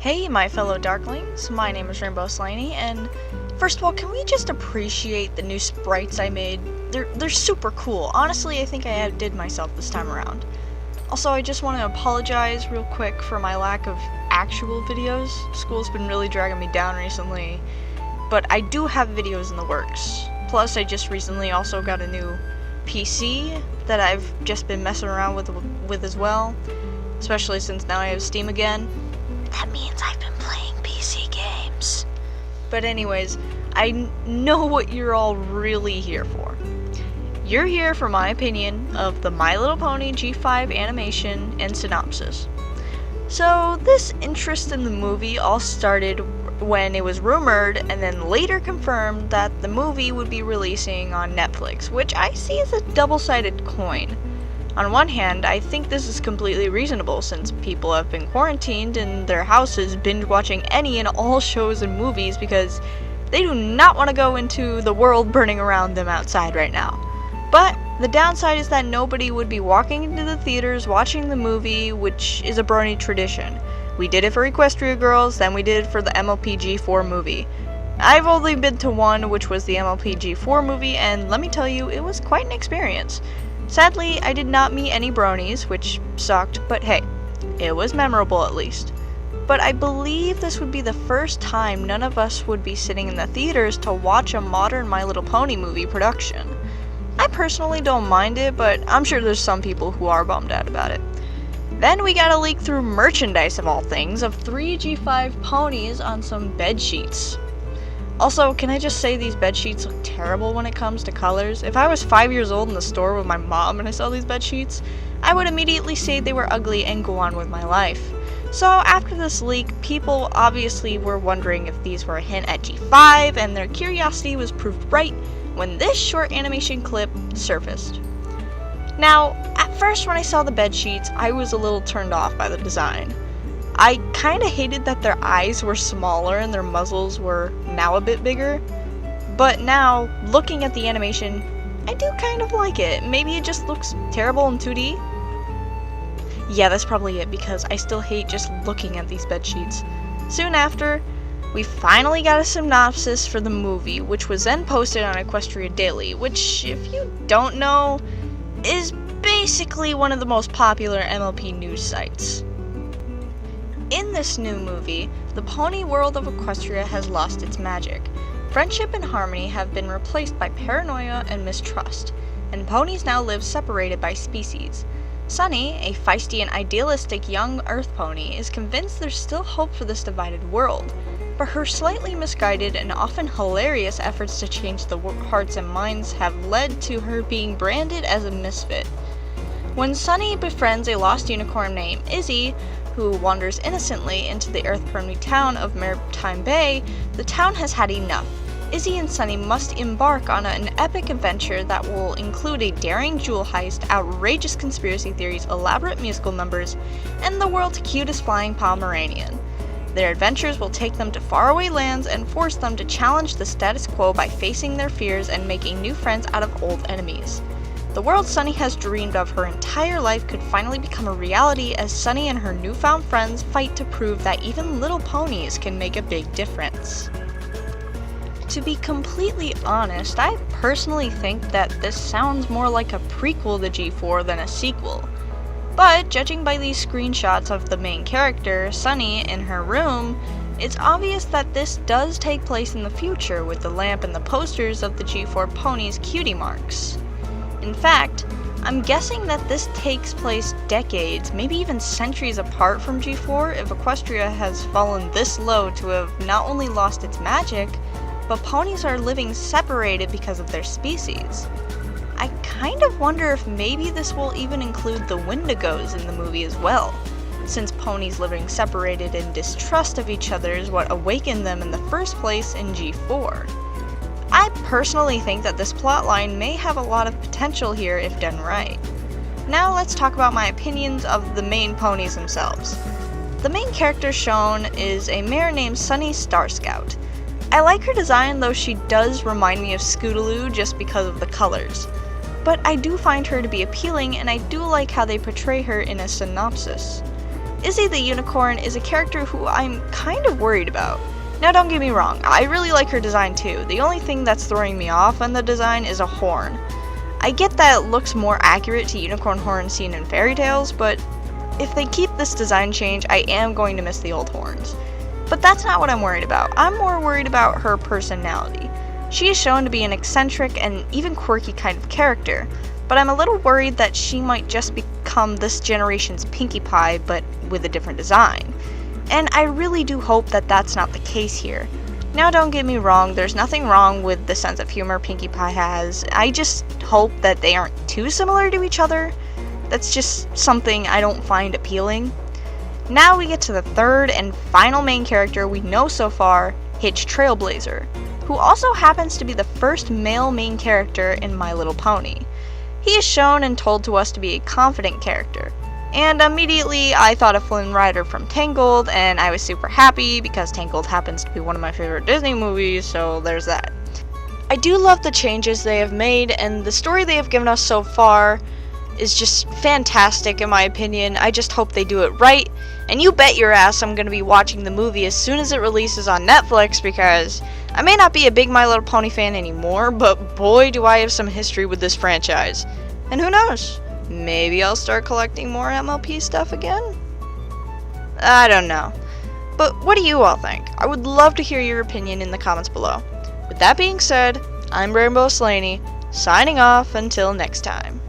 Hey my fellow Darklings, my name is Rainbow Slaney, and first of all, can we just appreciate the new sprites I made? They're super cool. Honestly, I think I outdid myself this time around. Also, I just want to apologize real quick for my lack of actual videos. School's been really dragging me down recently, but I do have videos in the works. Plus, I just recently also got a new PC that I've just been messing around with as well, especially since now I have Steam again. That means I've been playing PC games. But anyways, I know what you're all really here for. You're here for my opinion of the My Little Pony G5 animation and Synopsis. So this interest in the movie all started when it was rumored and then later confirmed that the movie would be releasing on Netflix, which I see as a double-sided coin. On one hand, I think this is completely reasonable since people have been quarantined in their houses binge watching any and all shows and movies because they do not want to go into the world burning around them outside right now. But the downside is that nobody would be walking into the theaters watching the movie, which is a brony tradition. We did it for Equestria Girls, then we did it for the MLP G4 movie. I've only been to one, which was the MLP G4 movie, and let me tell you, it was quite an experience. Sadly, I did not meet any bronies, which sucked, but hey, it was memorable at least. But I believe this would be the first time none of us would be sitting in the theaters to watch a modern My Little Pony movie production. I personally don't mind it, but I'm sure there's some people who are bummed out about it. Then we got a leak through merchandise of all things of 3 G5 ponies on some bed sheets. Also, can I just say these bed sheets look terrible when it comes to colors? If I was 5 years old in the store with my mom and I saw these bed sheets, I would immediately say they were ugly and go on with my life. So after this leak, people obviously were wondering if these were a hint at G5, and their curiosity was proved right when this short animation clip surfaced. Now, at first when I saw the bed sheets, I was a little turned off by the design. I kinda hated that their eyes were smaller and their muzzles were now a bit bigger, but now, looking at the animation, I do kind of like it. Maybe it just looks terrible in 2D? Yeah, that's probably it, because I still hate just looking at these bed sheets. Soon after, we finally got a synopsis for the movie, which was then posted on Equestria Daily, which, if you don't know, is basically one of the most popular MLP news sites. In this new movie, the pony world of Equestria has lost its magic. Friendship and harmony have been replaced by paranoia and mistrust, and ponies now live separated by species. Sunny, a feisty and idealistic young Earth pony, is convinced there's still hope for this divided world, but her slightly misguided and often hilarious efforts to change the hearts and minds have led to her being branded as a misfit. When Sunny befriends a lost unicorn named Izzy, who wanders innocently into the Earth-friendly town of Maritime Bay, the town has had enough. Izzy and Sunny must embark on an epic adventure that will include a daring jewel heist, outrageous conspiracy theories, elaborate musical numbers, and the world's cutest flying Pomeranian. Their adventures will take them to faraway lands and force them to challenge the status quo by facing their fears and making new friends out of old enemies. The world Sunny has dreamed of her entire life could finally become a reality as Sunny and her newfound friends fight to prove that even little ponies can make a big difference. To be completely honest, I personally think that this sounds more like a prequel to G4 than a sequel. But judging by these screenshots of the main character, Sunny, in her room, it's obvious that this does take place in the future with the lamp and the posters of the G4 ponies' cutie marks. In fact, I'm guessing that this takes place decades, maybe even centuries apart from G4 if Equestria has fallen this low to have not only lost its magic, but ponies are living separated because of their species. I kind of wonder if maybe this will even include the Wendigos in the movie as well, since ponies living separated in distrust of each other is what awakened them in the first place in G4. I personally think that this plotline may have a lot of potential here if done right. Now let's talk about my opinions of the main ponies themselves. The main character shown is a mare named Sunny Star Scout. I like her design, though she does remind me of Scootaloo just because of the colors. But I do find her to be appealing, and I do like how they portray her in a synopsis. Izzy the Unicorn is a character who I'm kind of worried about. Now don't get me wrong, I really like her design too. The only thing that's throwing me off on the design is a horn. I get that it looks more accurate to unicorn horns seen in fairy tales, but if they keep this design change, I am going to miss the old horns. But that's not what I'm worried about. I'm more worried about her personality. She is shown to be an eccentric and even quirky kind of character, but I'm a little worried that she might just become this generation's Pinkie Pie, but with a different design. And I really do hope that that's not the case here. Now don't get me wrong, there's nothing wrong with the sense of humor Pinkie Pie has. I just hope that they aren't too similar to each other. That's just something I don't find appealing. Now we get to the third and final main character we know so far, Hitch Trailblazer, who also happens to be the first male main character in My Little Pony. He is shown and told to us to be a confident character, and immediately I thought of Flynn Rider from Tangled, and I was super happy because Tangled happens to be one of my favorite Disney movies, so there's that. I do love the changes they have made, and the story they have given us so far is just fantastic in my opinion. I just hope they do it right, and you bet your ass I'm going to be watching the movie as soon as it releases on Netflix, because I may not be a big My Little Pony fan anymore, but boy do I have some history with this franchise. And who knows, maybe I'll start collecting more MLP stuff again? I don't know. But what do you all think? I would love to hear your opinion in the comments below. With that being said, I'm Rainbow Slaney, signing off until next time.